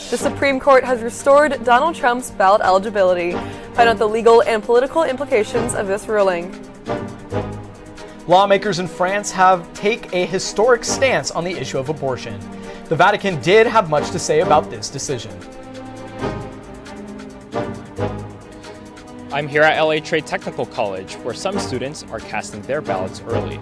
The Supreme Court has restored Donald Trump's ballot eligibility. Find out the legal and political implications of this ruling. Lawmakers in France have taken a historic stance on the issue of abortion. The Vatican did have much to say about this decision. I'm here at LA Trade Technical College, where some students are casting their ballots early.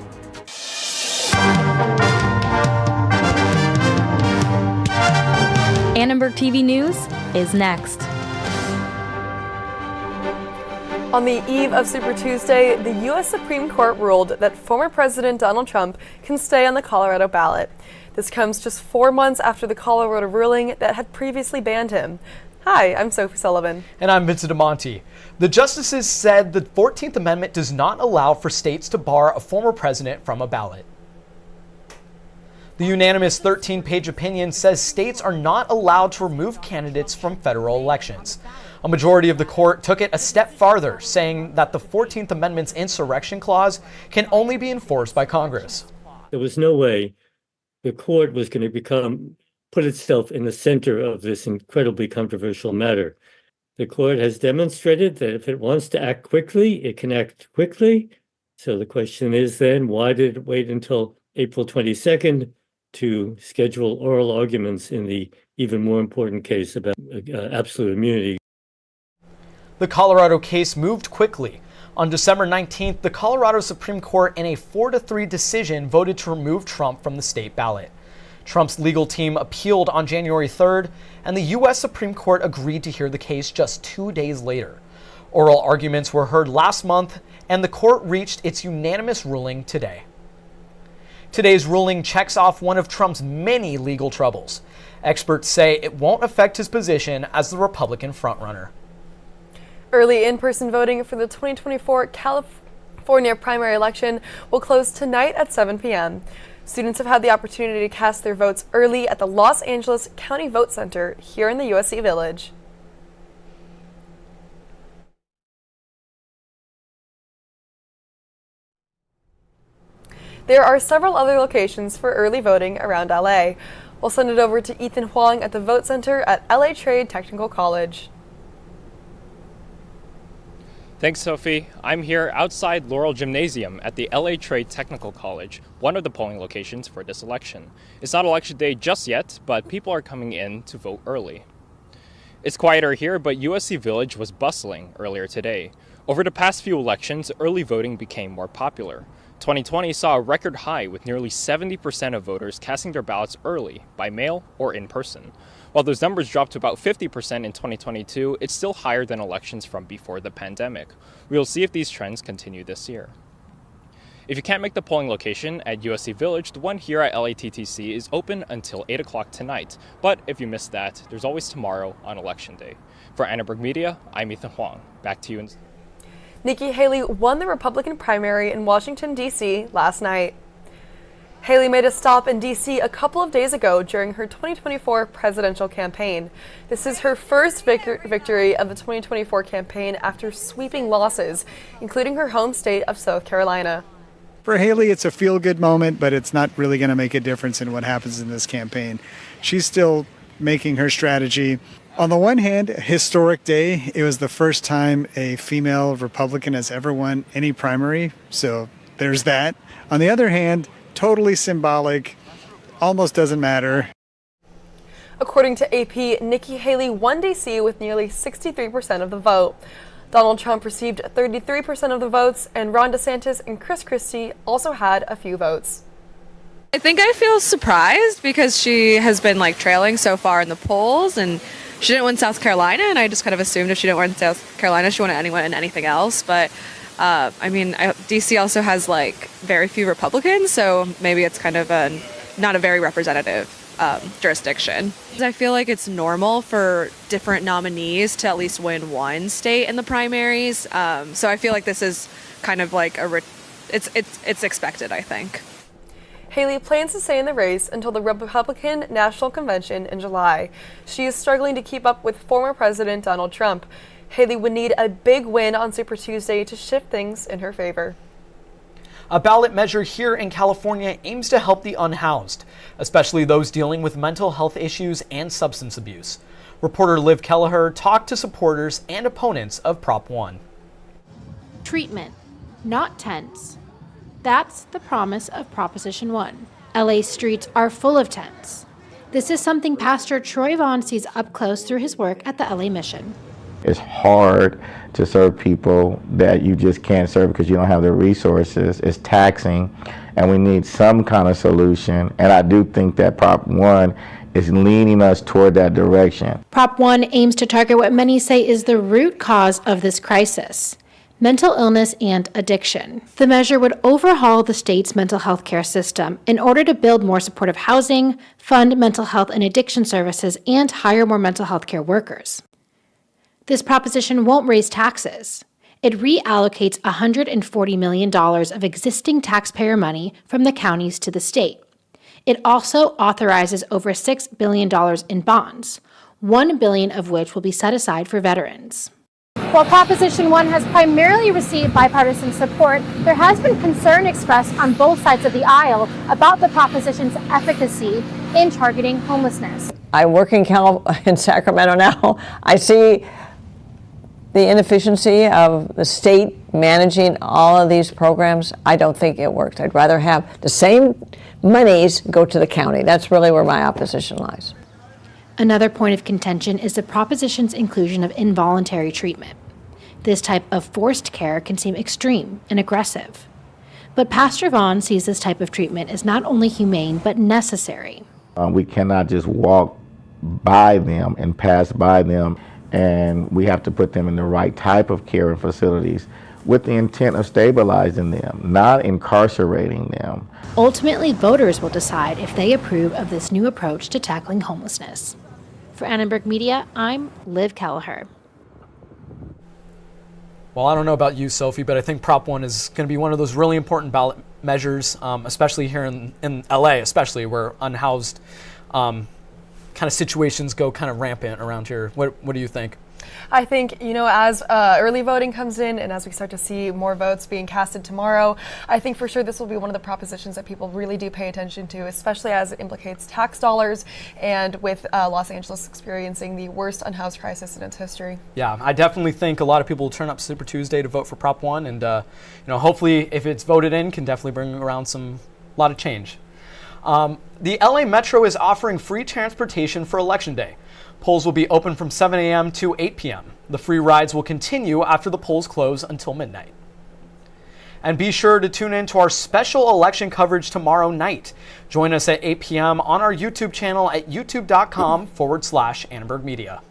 Annenberg TV News is next. On the eve of Super Tuesday, the U.S. Supreme Court ruled that former President Donald Trump can stay on the Colorado ballot. This comes just 4 months after the Colorado ruling that had previously banned him. Hi, I'm Sophie Sullivan. And I'm Vincent DeMonte. The justices said the 14th Amendment does not allow for states to bar a former president from a ballot. The unanimous 13-page opinion says states are not allowed to remove candidates from federal elections. A majority of the court took it a step farther, saying that the 14th Amendment's insurrection clause can only be enforced by Congress. There was no way the court was going to put itself in the center of this incredibly controversial matter. The court has demonstrated that if it wants to act quickly, it can act quickly. So the question is then, why did it wait until April 22nd to schedule oral arguments in the even more important case about absolute immunity? The Colorado case moved quickly. On December 19th, the Colorado Supreme Court in a 4-3 decision voted to remove Trump from the state ballot. Trump's legal team appealed on January 3rd, and the U.S. Supreme Court agreed to hear the case just 2 days later. Oral arguments were heard last month, and the court reached its unanimous ruling today. Today's ruling checks off one of Trump's many legal troubles. Experts say it won't affect his position as the Republican frontrunner. Early in-person voting for the 2024 California primary election will close tonight at 7 p.m. Students have had the opportunity to cast their votes early at the Los Angeles County Vote Center here in the USC Village. There are several other locations for early voting around LA. We'll send it over to Ethan Huang at the Vote Center at LA Trade Technical College. Thanks, Sophie. I'm here outside Laurel Gymnasium at the LA Trade Technical College, one of the polling locations for this election. It's not election day just yet, but people are coming in to vote early. It's quieter here, but USC Village was bustling earlier today. Over the past few elections, early voting became more popular. 2020 saw a record high with nearly 70% of voters casting their ballots early, by mail or in person. While those numbers dropped to about 50% in 2022, it's still higher than elections from before the pandemic. We'll see if these trends continue this year. If you can't make the polling location at USC Village, the one here at LATTC is open until 8 o'clock tonight. But if you missed that, there's always tomorrow on Election Day. For Annenberg Media, I'm Ethan Huang. Back to you. Nikki Haley won the Republican primary in Washington, D.C. last night. Haley made a stop in D.C. a couple of days ago during her 2024 presidential campaign. This is her first victory of the 2024 campaign after sweeping losses, including her home state of South Carolina. For Haley, it's a feel-good moment, but it's not really going to make a difference in what happens in this campaign. She's still making her strategy. On the one hand, a historic day. It was the first time a female Republican has ever won any primary, so there's that. On the other hand, totally symbolic, almost doesn't matter. According to AP, Nikki Haley won D.C. with nearly 63% of the vote. Donald Trump received 33% of the votes, and Ron DeSantis and Chris Christie also had a few votes. I think I feel surprised because she has been trailing so far in the polls, and she didn't win South Carolina, and I just kind of assumed if she didn't win South Carolina, she wouldn't win anything else. But DC also has very few Republicans, so maybe it's kind of not a very representative jurisdiction. I feel like it's normal for different nominees to at least win one state in the primaries. So I feel like this is kind of it's expected, I think. Haley plans to stay in the race until the Republican National Convention in July. She is struggling to keep up with former President Donald Trump. Haley would need a big win on Super Tuesday to shift things in her favor. A ballot measure here in California aims to help the unhoused, especially those dealing with mental health issues and substance abuse. Reporter Liv Kelleher talked to supporters and opponents of Prop 1. Treatment, not tents. That's the promise of Proposition 1. LA streets are full of tents. This is something Pastor Troy Vaughn sees up close through his work at the LA Mission. It's hard to serve people that you just can't serve because you don't have the resources. It's taxing, and we need some kind of solution. And I do think that Prop 1 is leaning us toward that direction. Prop 1 aims to target what many say is the root cause of this crisis: mental illness and addiction. The measure would overhaul the state's mental health care system in order to build more supportive housing, fund mental health and addiction services, and hire more mental health care workers. This proposition won't raise taxes. It reallocates $140 million of existing taxpayer money from the counties to the state. It also authorizes over $6 billion in bonds, $1 billion of which will be set aside for veterans. While Proposition 1 has primarily received bipartisan support, there has been concern expressed on both sides of the aisle about the proposition's efficacy in targeting homelessness. I work in Sacramento now. I see the inefficiency of the state managing all of these programs. I don't think it works. I'd rather have the same monies go to the county. That's really where my opposition lies. Another point of contention is the proposition's inclusion of involuntary treatment. This type of forced care can seem extreme and aggressive. But Pastor Vaughn sees this type of treatment as not only humane, but necessary. We cannot just walk by them and pass by them, and we have to put them in the right type of care and facilities with the intent of stabilizing them, not incarcerating them. Ultimately, voters will decide if they approve of this new approach to tackling homelessness. For Annenberg Media, I'm Liv Kelleher. Well, I don't know about you, Sophie, but I think Prop 1 is going to be one of those really important ballot measures, especially here in LA, especially where unhoused kind of situations go kind of rampant around here. What do you think? I think, as early voting comes in and as we start to see more votes being casted tomorrow, I think for sure this will be one of the propositions that people really do pay attention to, especially as it implicates tax dollars and with Los Angeles experiencing the worst unhoused crisis in its history. Yeah, I definitely think a lot of people will turn up Super Tuesday to vote for Prop 1 and, hopefully if it's voted in, can definitely bring around a lot of change. The LA Metro is offering free transportation for Election Day. Polls will be open from 7 a.m. to 8 p.m. The free rides will continue after the polls close until midnight. And be sure to tune in to our special election coverage tomorrow night. Join us at 8 p.m. on our YouTube channel at youtube.com/Annenberg Media.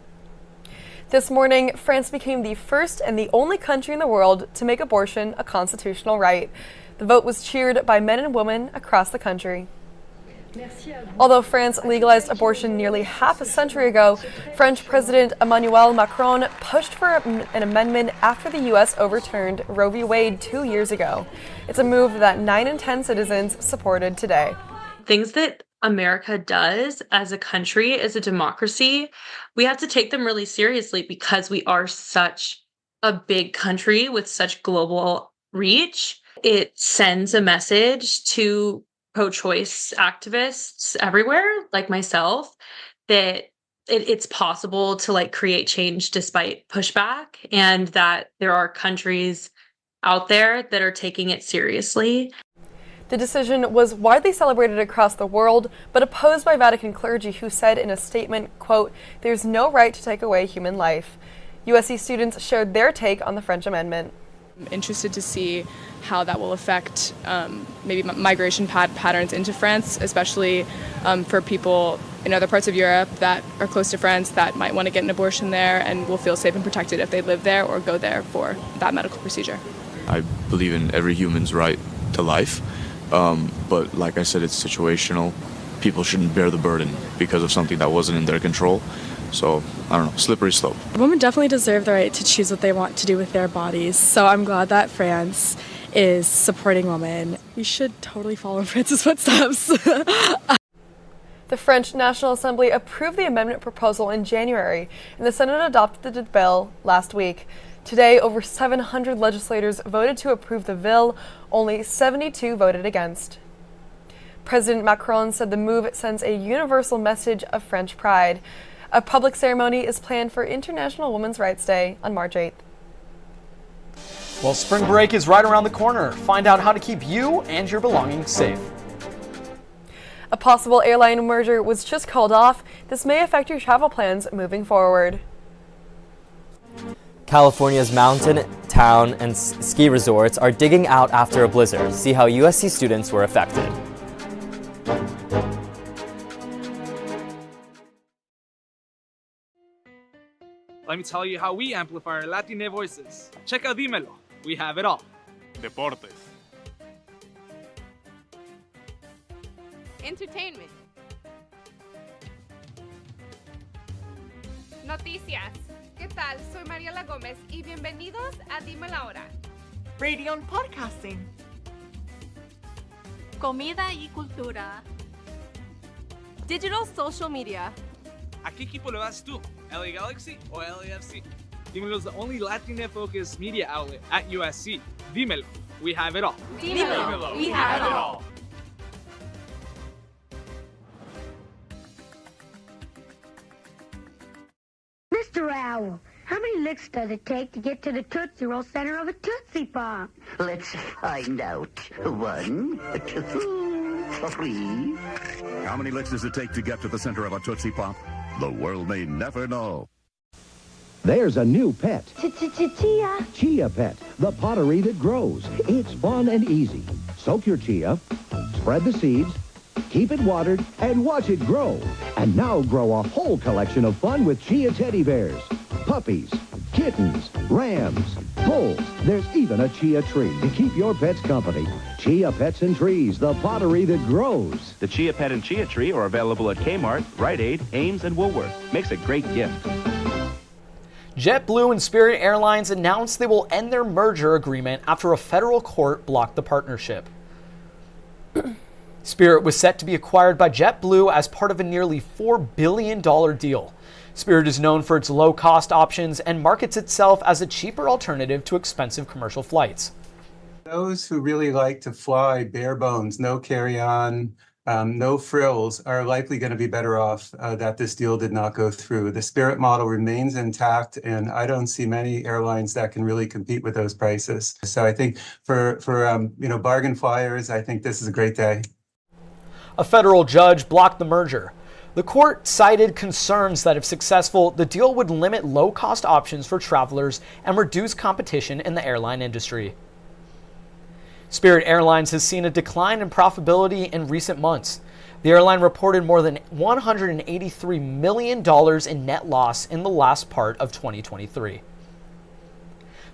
This morning, France became the first and the only country in the world to make abortion a constitutional right. The vote was cheered by men and women across the country. Although France legalized abortion nearly half a century ago, French President Emmanuel Macron pushed for an amendment after the U.S. overturned Roe v. Wade 2 years ago. It's a move that 9 in 10 citizens supported today. Things that America does as a country, as a democracy, we have to take them really seriously because we are such a big country with such global reach. It sends a message to pro-choice activists everywhere, like myself, that it's possible to create change despite pushback, and that there are countries out there that are taking it seriously. The decision was widely celebrated across the world, but opposed by Vatican clergy who said in a statement, quote, "There's no right to take away human life." USC students shared their take on the French amendment. I'm interested to see how that will affect maybe migration patterns into France, especially for people in other parts of Europe that are close to France that might want to get an abortion there and will feel safe and protected if they live there or go there for that medical procedure. I believe in every human's right to life, but like I said, it's situational. People shouldn't bear the burden because of something that wasn't in their control. So, I don't know, slippery slope. Women definitely deserve the right to choose what they want to do with their bodies. So I'm glad that France is supporting women. We should totally follow France's footsteps. The French National Assembly approved the amendment proposal in January, and the Senate adopted the bill last week. Today, over 700 legislators voted to approve the bill. Only 72 voted against. President Macron said the move sends a universal message of French pride. A public ceremony is planned for International Women's Rights Day on March 8th. Well, spring break is right around the corner. Find out how to keep you and your belongings safe. A possible airline merger was just called off. This may affect your travel plans moving forward. California's mountain, town, and ski resorts are digging out after a blizzard. See how USC students were affected. Let me tell you how we amplify our Latine voices. Check out Dímelo. We have it all. Deportes. Entertainment. Noticias. ¿Qué tal? Soy Mariela Gómez y bienvenidos a Dime la Hora. Radio and podcasting. Comida y cultura. Digital social media. ¿A qué equipo le vas tú? LA Galaxy o LAFC? Dímelo is the only Latina-focused media outlet at USC. Dímelo. We have it all. Dímelo. We have it all. Mr. Owl, how many licks does it take to get to the Tootsie Roll center of a Tootsie Pop? Let's find out. 1, 2, 3. How many licks does it take to get to the center of a Tootsie Pop? The world may never know. There's a new pet. Chia. Chia Pet, the pottery that grows. It's fun and easy. Soak your chia, spread the seeds, keep it watered, and watch it grow. And now grow a whole collection of fun with Chia teddy bears, puppies, kittens, rams, bulls. There's even a chia tree to keep your pets company. Chia Pets and Trees, the pottery that grows. The Chia Pet and Chia Tree are available at Kmart, Rite Aid, Ames, and Woolworth. Makes a great gift. JetBlue and Spirit Airlines announced they will end their merger agreement after a federal court blocked the partnership. Spirit was set to be acquired by JetBlue as part of a nearly $4 billion deal. Spirit is known for its low-cost options and markets itself as a cheaper alternative to expensive commercial flights. Those who really like to fly bare bones, no carry-on, no frills, are likely going to be better off that this deal did not go through. The Spirit model remains intact, and I don't see many airlines that can really compete with those prices. So I think for bargain flyers, I think this is a great day. A federal judge blocked the merger. The court cited concerns that if successful, the deal would limit low-cost options for travelers and reduce competition in the airline industry. Spirit Airlines has seen a decline in profitability in recent months. The airline reported more than $183 million in net loss in the last part of 2023.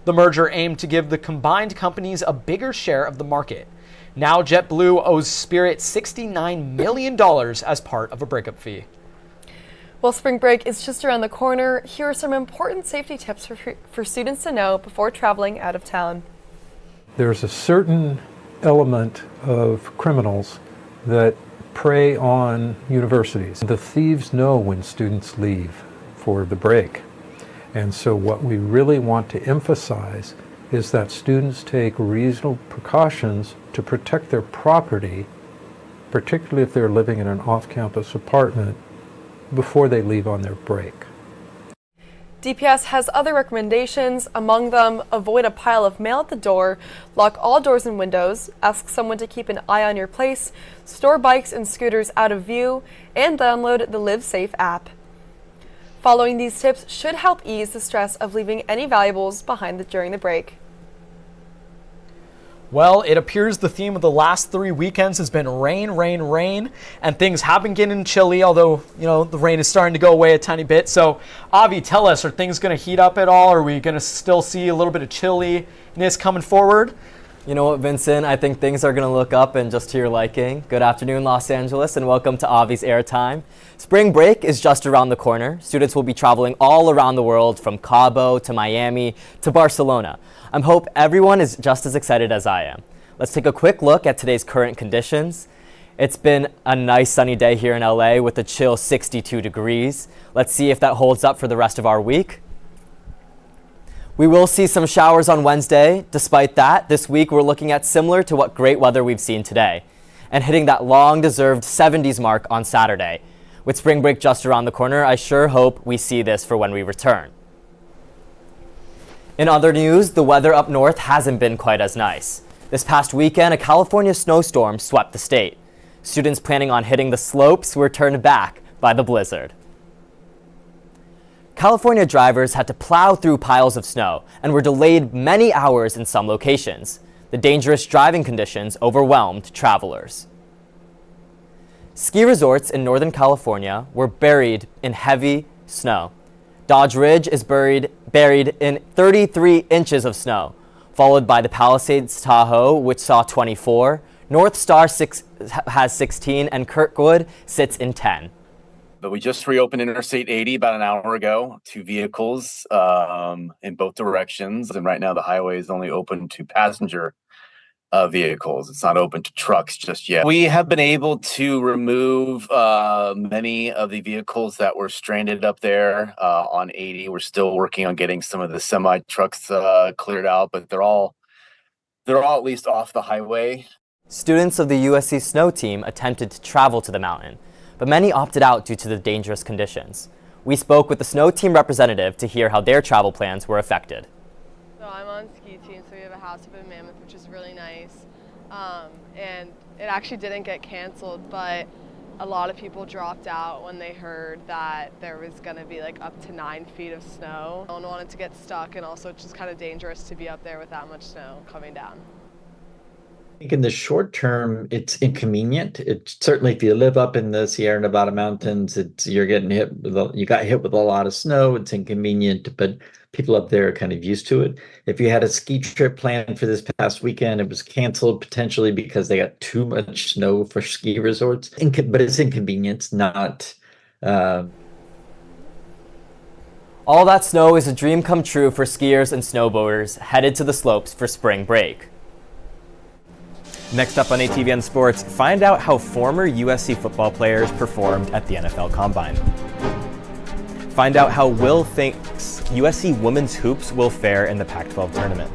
The merger aimed to give the combined companies a bigger share of the market. Now JetBlue owes Spirit $69 million as part of a breakup fee. Well, spring break is just around the corner. Here are some important safety tips for students to know before traveling out of town. There's a certain element of criminals that prey on universities. The thieves know when students leave for the break. And so what we really want to emphasize is that students take reasonable precautions to protect their property, particularly if they're living in an off-campus apartment, before they leave on their break. DPS has other recommendations. Among them, avoid a pile of mail at the door, lock all doors and windows, ask someone to keep an eye on your place, store bikes and scooters out of view, and download the Live Safe app. Following these tips should help ease the stress of leaving any valuables behind during the break. Well, it appears the theme of the last 3 weekends has been rain, rain, rain, and things have been getting chilly, although, the rain is starting to go away a tiny bit. So, Avi, tell us, are things going to heat up at all? Are we going to still see a little bit of chilliness coming forward? You know what, Vincent? I think things are going to look up and just to your liking. Good afternoon, Los Angeles, and welcome to Avi's Airtime. Spring break is just around the corner. Students will be traveling all around the world, from Cabo to Miami to Barcelona. I hope everyone is just as excited as I am. Let's take a quick look at today's current conditions. It's been a nice sunny day here in LA with a chill 62 degrees. Let's see if that holds up for the rest of our week. We will see some showers on Wednesday. Despite that, this week we're looking at similar to what great weather we've seen today, and hitting that long-deserved 70s mark on Saturday. With spring break just around the corner, I sure hope we see this for when we return. In other news, the weather up north hasn't been quite as nice. This past weekend, a California snowstorm swept the state. Students planning on hitting the slopes were turned back by the blizzard. California drivers had to plow through piles of snow and were delayed many hours in some locations. The dangerous driving conditions overwhelmed travelers. Ski resorts in Northern California were buried in heavy snow. Dodge Ridge is buried in 33 inches of snow, followed by the Palisades Tahoe, which saw 24. North Star has 16, and Kirkwood sits in 10. But we just reopened Interstate 80 about an hour ago. 2 vehicles in both directions. And right now the highway is only open to passenger vehicles. It's not open to trucks just yet. We have been able to remove many of the vehicles that were stranded up there on 80. We're still working on getting some of the semi trucks cleared out, but they're all at least off the highway. Students of the USC snow team attempted to travel to the mountain, but many opted out due to the dangerous conditions. We spoke with the snow team representative to hear how their travel plans were affected. So I'm on ski team, so we have a house up in Mammoth, which is really nice. And it actually didn't get canceled, but a lot of people dropped out when they heard that there was going to be like up to 9 feet of snow. No one wanted to get stuck, and also it's just kind of dangerous to be up there with that much snow coming down. I think in the short term, it's inconvenient. It's certainly if you live up in the Sierra Nevada mountains, you got hit with a lot of snow. It's inconvenient, but people up there are kind of used to it. If you had a ski trip planned for this past weekend, it was canceled potentially because they got too much snow for ski resorts. But it's inconvenience, not. All that snow is a dream come true for skiers and snowboarders headed to the slopes for spring break. Next up on ATVN Sports, find out how former USC football players performed at the NFL Combine. Find out how Will thinks USC women's hoops will fare in the Pac-12 tournament.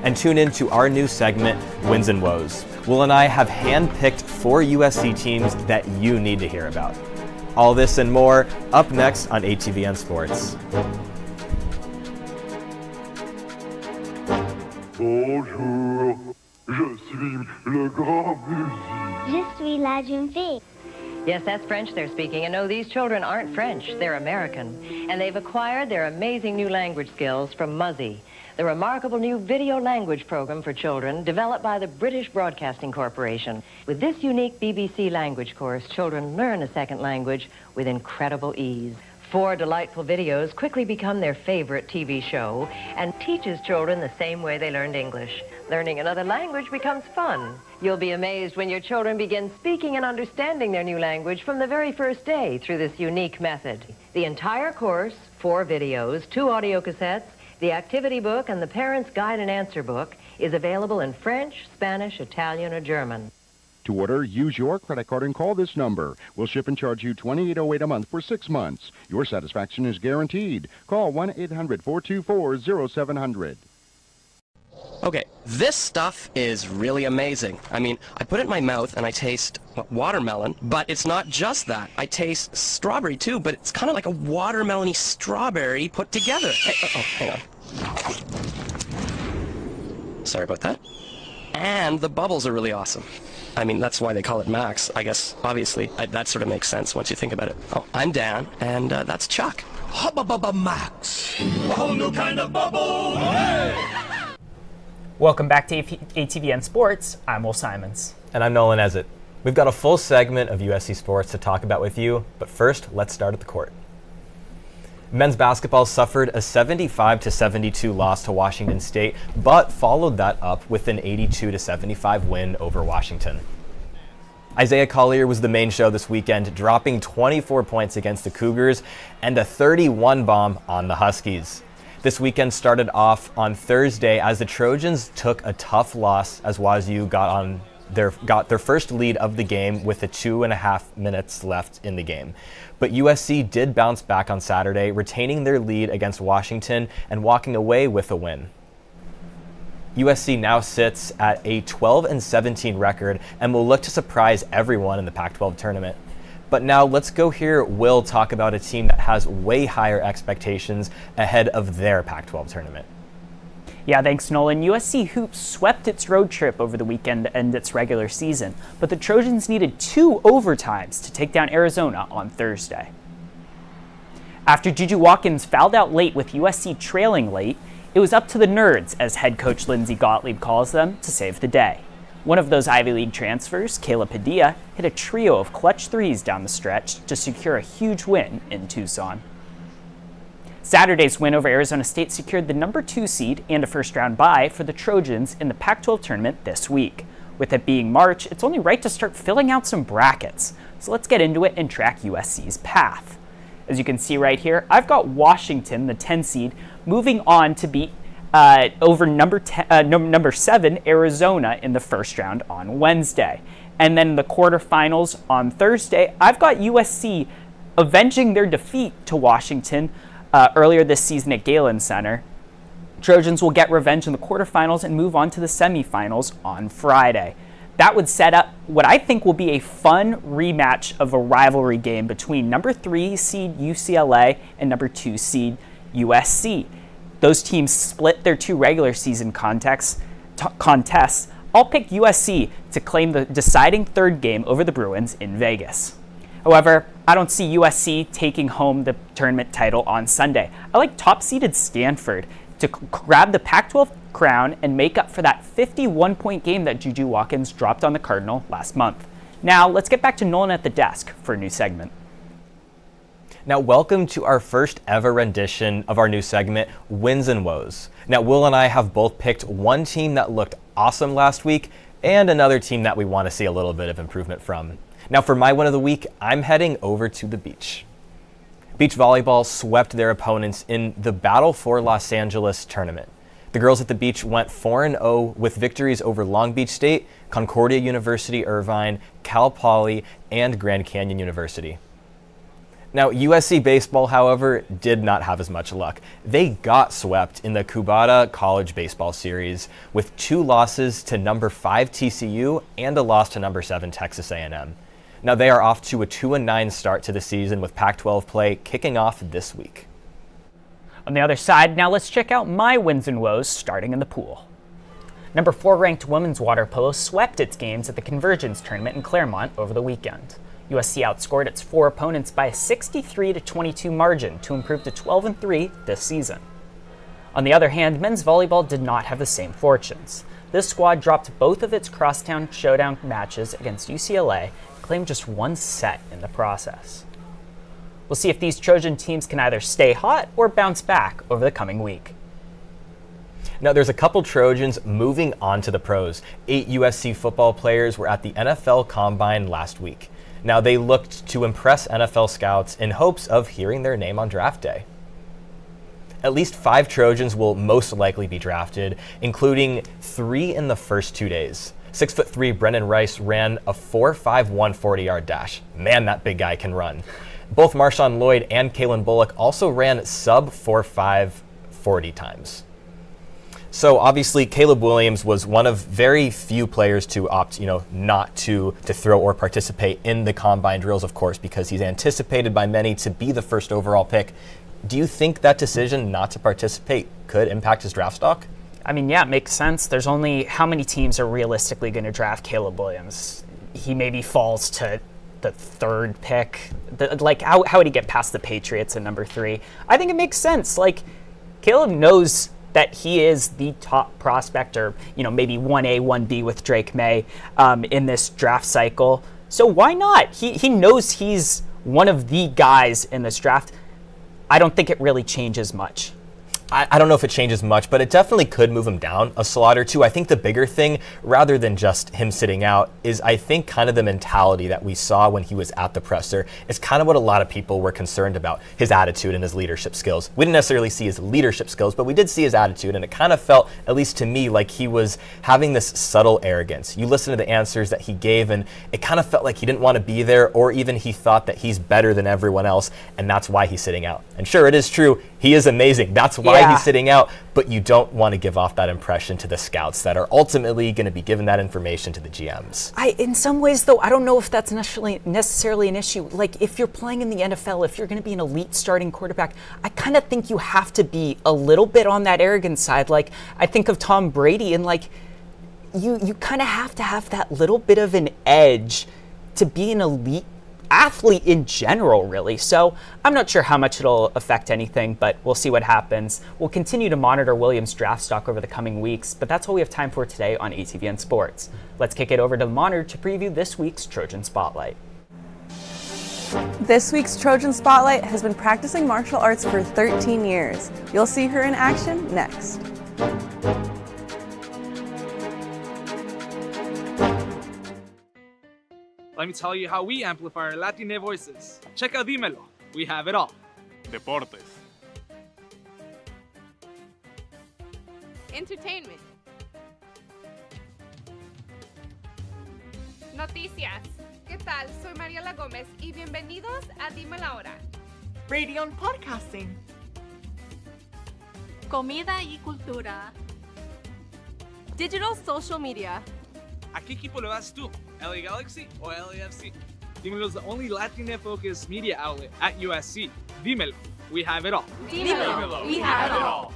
And tune in to our new segment, Wins and Woes. Will and I have hand-picked 4 USC teams that you need to hear about. All this and more up next on ATVN Sports. Bonjour. Je suis le grand musique. Je suis la jeune fille. Yes, that's French they're speaking. And no, these children aren't French. They're American. And they've acquired their amazing new language skills from Muzzy, the remarkable new video language program for children developed by the British Broadcasting Corporation. With this unique BBC language course, children learn a second language with incredible ease. 4 delightful videos quickly become their favorite TV show and teaches children the same way they learned English. Learning another language becomes fun. You'll be amazed when your children begin speaking and understanding their new language from the very first day through this unique method. The entire course, 4 videos, 2 audio cassettes, the activity book, and the parent's guide and answer book is available in French, Spanish, Italian, or German. To order, use your credit card and call this number. We'll ship and charge you $28.08 a month for 6 months. Your satisfaction is guaranteed. Call 1-800-424-0700. Okay, this stuff is really amazing. I mean, I put it in my mouth and I taste watermelon, but it's not just that. I taste strawberry too, but it's kind of like a watermelon-y strawberry put together. Hang on. Sorry about that. And the bubbles are really awesome. I mean, that's why they call it Max, I guess, obviously. That sort of makes sense once you think about it. Oh, I'm Dan, and that's Chuck. Hubba Max. A whole new kind of bubble. Hey! Welcome back to ATVN Sports. I'm Will Simons. And I'm Nolan Ezett. We've got a full segment of USC sports to talk about with you, but first, let's start at the court. Men's basketball suffered a 75-72 loss to Washington State, but followed that up with an 82-75 win over Washington. Isaiah Collier was the main show this weekend, dropping 24 points against the Cougars and a 31 bomb on the Huskies. This weekend started off on Thursday as the Trojans took a tough loss as Wazoo got their first lead of the game with 2.5 minutes left in the game. But USC did bounce back on Saturday, retaining their lead against Washington and walking away with a win. USC now sits at a 12-17 record and will look to surprise everyone in the Pac-12 tournament. But now let's go hear Will talk about a team that has way higher expectations ahead of their Pac-12 tournament. Yeah, thanks, Nolan. USC Hoops swept its road trip over the weekend to end its regular season, but the Trojans needed 2 overtimes to take down Arizona on Thursday. After Juju Watkins fouled out late with USC trailing late, it was up to the nerds, as head coach Lindsey Gottlieb calls them, to save the day. One of those Ivy League transfers, Caleb Padilla, hit a trio of clutch threes down the stretch to secure a huge win in Tucson. Saturday's win over Arizona State secured the number 2 seed and a first-round bye for the Trojans in the Pac-12 tournament this week. With it being March, it's only right to start filling out some brackets. So let's get into it and track USC's path. As you can see right here, I've got Washington, the 10 seed, moving on to beat over number 7 Arizona in the first round on Wednesday. And then the quarterfinals on Thursday, I've got USC avenging their defeat to Washington earlier this season at Galen Center. Trojans will get revenge in the quarterfinals and move on to the semifinals on Friday. That would set up what I think will be a fun rematch of a rivalry game between number 3 seed UCLA and number 2 seed USC. Those teams split their 2 regular season contests. I'll pick USC to claim the deciding third game over the Bruins in Vegas. However, I don't see USC taking home the tournament title on Sunday. I like top-seeded Stanford to grab the Pac-12 crown and make up for that 51-point game that Juju Watkins dropped on the Cardinal last month. Now, let's get back to Nolan at the desk for a new segment. Now, welcome to our first ever rendition of our new segment, Wins and Woes. Now, Will and I have both picked one team that looked awesome last week and another team that we want to see a little bit of improvement from. Now, for my win of the week, I'm heading over to the beach. Beach volleyball swept their opponents in the Battle for Los Angeles tournament. The girls at the beach went 4-0 with victories over Long Beach State, Concordia University Irvine, Cal Poly, and Grand Canyon University. Now, USC baseball, however, did not have as much luck. They got swept in the Cubata College Baseball Series with 2 losses to number 5 TCU and a loss to number 7 Texas A&M. Now, they are off to a 2-9 start to the season with Pac-12 play kicking off this week. On the other side, now let's check out my wins and woes starting in the pool. Number 4 ranked women's water polo swept its games at the Convergence tournament in Claremont over the weekend. USC outscored its 4 opponents by a 63-22 margin to improve to 12-3 this season. On the other hand, men's volleyball did not have the same fortunes. This squad dropped both of its crosstown showdown matches against UCLA and claimed just 1 set in the process. We'll see if these Trojan teams can either stay hot or bounce back over the coming week. Now, there's a couple Trojans moving on to the pros. 8 USC football players were at the NFL Combine last week. Now, they looked to impress NFL scouts in hopes of hearing their name on draft day. At least 5 Trojans will most likely be drafted, including 3 in the first 2 days. 6'3" Brennan Rice ran a 4.51 40-yard dash. Man, that big guy can run. Both Marshawn Lloyd and Kalen Bullock also ran sub 4.5 40 times. So obviously, Caleb Williams was one of very few players to opt, not to throw or participate in the combine drills, of course, because he's anticipated by many to be the first overall pick. Do you think that decision not to participate could impact his draft stock? I mean, yeah, it makes sense. There's only how many teams are realistically going to draft Caleb Williams? He maybe falls to the 3rd pick. How would he get past the Patriots at number 3? I think it makes sense. Caleb knows that he is the top prospect, or maybe 1A, 1B with Drake May in this draft cycle. So why not? He knows he's one of the guys in this draft. I don't think it really changes much. I don't know if it changes much, but it definitely could move him down a slot or 2. I think the bigger thing, rather than just him sitting out, is I think kind of the mentality that we saw when he was at the presser is kind of what a lot of people were concerned about, his attitude and his leadership skills. We didn't necessarily see his leadership skills, but we did see his attitude, and it kind of felt, at least to me, like he was having this subtle arrogance. You listen to the answers that he gave, and it kind of felt like he didn't want to be there, or even he thought that he's better than everyone else, and that's why he's sitting out. And sure, it is true, He is amazing. That's why he's sitting out. But you don't want to give off that impression to the scouts that are ultimately going to be giving that information to the GMs. In some ways, though, I don't know if that's necessarily an issue. Like, if you're playing in the NFL, if you're going to be an elite starting quarterback, I kind of think you have to be a little bit on that arrogant side. Like, I think of Tom Brady, and like, you kind of have to have that little bit of an edge to be an elite athlete in general, really. So I'm not sure how much it'll affect anything, but we'll see what happens. We'll continue to monitor Williams' draft stock over the coming weeks, but that's all we have time for today on ATVN Sports. Let's kick it over to the monitor to preview this week's Trojan Spotlight. This week's Trojan Spotlight has been practicing martial arts for 13 years. You'll see her in action next. Let me tell you how we amplify our Latine voices. Check out Dímelo. We have it all. Deportes. Entertainment. Noticias. ¿Qué tal? Soy Mariela Gómez y bienvenidos a Dime la Hora. Radio and podcasting. Comida y cultura. Digital social media. ¿A qué equipo le vas tú? LA Galaxy o LAFC? Dímelo is the only Latine-focused media outlet at USC. Dímelo. We have it all. Dímelo. We have it all.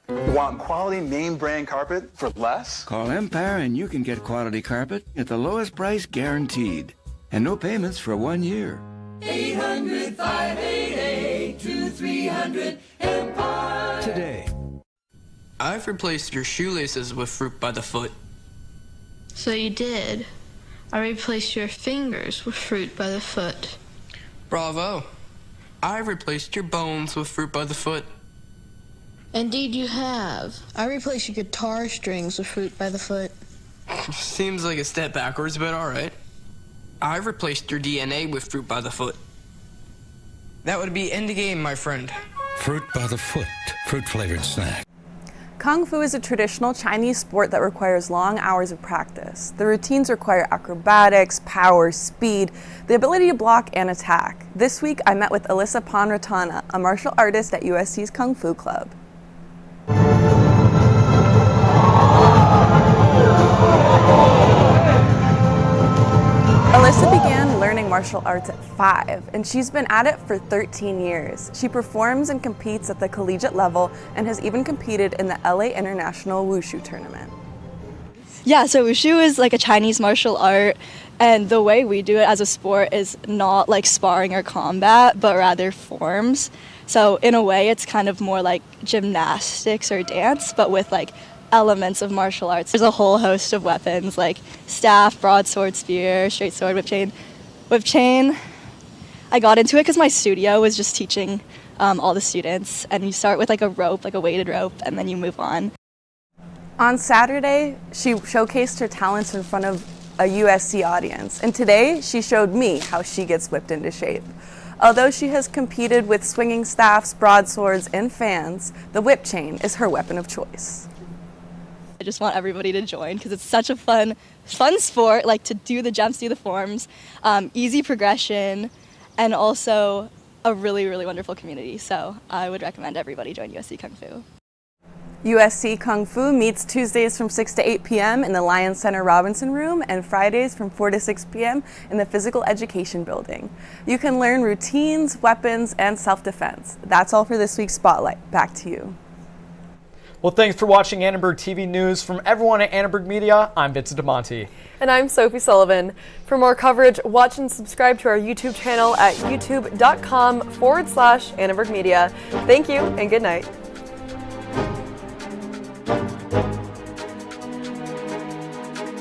Want quality name brand carpet for less? Call Empire and you can get quality carpet at the lowest price guaranteed. And no payments for 1 year. 800-588-2300 Empire. Today. I've replaced your shoelaces with fruit by the foot. So you did. I replaced your fingers with fruit by the foot. Bravo. I've replaced your bones with fruit by the foot. Indeed you have. I replaced your guitar strings with fruit by the foot. Seems like a step backwards, but alright. I've replaced your DNA with fruit by the foot. That would be end game, my friend. Fruit by the foot. Fruit-flavored snack. Kung Fu is a traditional Chinese sport that requires long hours of practice. The routines require acrobatics, power, speed, the ability to block and attack. This week, I met with Alyssa Panratana, a martial artist at USC's Kung Fu Club. Alyssa began learning martial arts at 5, and she's been at it for 13 years. She performs and competes at the collegiate level and has even competed in the LA International Wushu tournament. Yeah, so Wushu is like a Chinese martial art, and the way we do it as a sport is not like sparring or combat, but rather forms. So in a way, it's kind of more like gymnastics or dance, but with like elements of martial arts. There's a whole host of weapons like staff, broadsword, spear, straight sword, whip chain. Whip chain, I got into it because my studio was just teaching all the students, and you start with like a rope, like a weighted rope, and then you move on. On Saturday, she showcased her talents in front of a USC audience, and today she showed me how she gets whipped into shape. Although she has competed with swinging staffs, broadswords, and fans, the whip chain is her weapon of choice. I just want everybody to join because it's such a fun sport, like to do the jumps, do the forms, easy progression, and also a really, really wonderful community. So I would recommend everybody join USC Kung Fu. USC Kung Fu meets Tuesdays from 6 to 8 p.m. in the Lions Center Robinson Room and Fridays from 4 to 6 p.m. in the Physical Education Building. You can learn routines, weapons, and self-defense. That's all for this week's Spotlight. Back to you. Well, thanks for watching Annenberg TV News. From everyone at Annenberg Media, I'm Vincent DeMonte. And I'm Sophie Sullivan. For more coverage, watch and subscribe to our YouTube channel at youtube.com/Annenberg Media. Thank you and good night.